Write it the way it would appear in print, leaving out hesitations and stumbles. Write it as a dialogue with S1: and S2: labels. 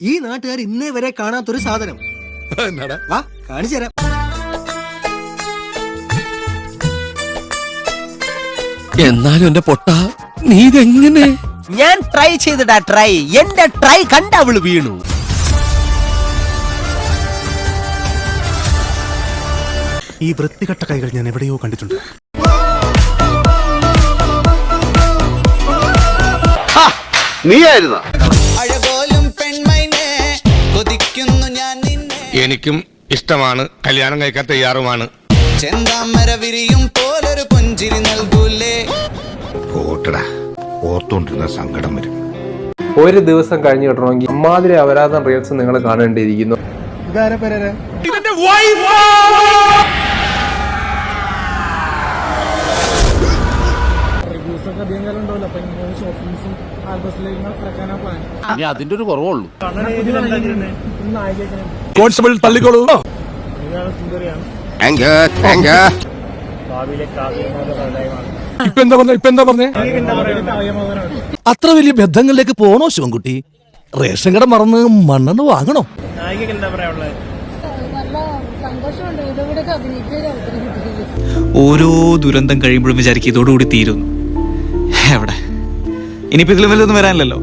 S1: ഈ നാട്ടുകാർ ഇന്നേ വരെ കാണാത്തൊരു സാധനം. വാ കാണിച്ചു തരാം.
S2: എന്നാലും എന്റെ പൊട്ട നീ ഇതെങ്ങനെ?
S3: ഞാൻ ട്രൈ ചെയ്തിടാ ട്രൈ. എന്റെ ട്രൈ കണ്ട അവള് വീണു.
S4: ഈ വൃത്തികെട്ട കൈകൾ ഞാൻ എവിടെയോ കണ്ടിട്ടുണ്ട്.
S5: എനിക്കും ഇഷ്ടമാണ്, കല്യാണം കഴിക്കാൻ തയ്യാറുമാണ്.
S6: ചെന്താമര വിരിയും പോലൊരു പുഞ്ചിരി നൽകൂലേ.
S7: ഓർത്തോണ്ടിരുന്ന സങ്കടം വരും.
S8: ഒരു ദിവസം കഴിഞ്ഞ് കിട്ടണമെങ്കിൽ അമ്മാതിരി അപരാധം റീൽസ് നിങ്ങൾ കാണേണ്ടിയിരിക്കുന്നു.
S2: ഇനി അതിന്റെ ഒരു കുറവുള്ളൂ.
S4: കോൺസ്റ്റബിൾ തള്ളിക്കോളൂ. ഇപ്പൊ എന്താ പറഞ്ഞേ?
S2: അത്ര വലിയ ബന്ധങ്ങളിലേക്ക് പോണോ ശിവൻകുട്ടി? റേഷൻ കട മറന്ന് മണ്ണെണ്ണ വാങ്ങണോ?
S9: ഓരോ ദുരന്തം കഴിയുമ്പോഴും വിചാരിക്കും ഇതോടുകൂടി തീരുന്നു. എവിടെ ഇനിയിപ്പോ ഇതിലും വല്ലതൊന്നും വരാനില്ലല്ലോ.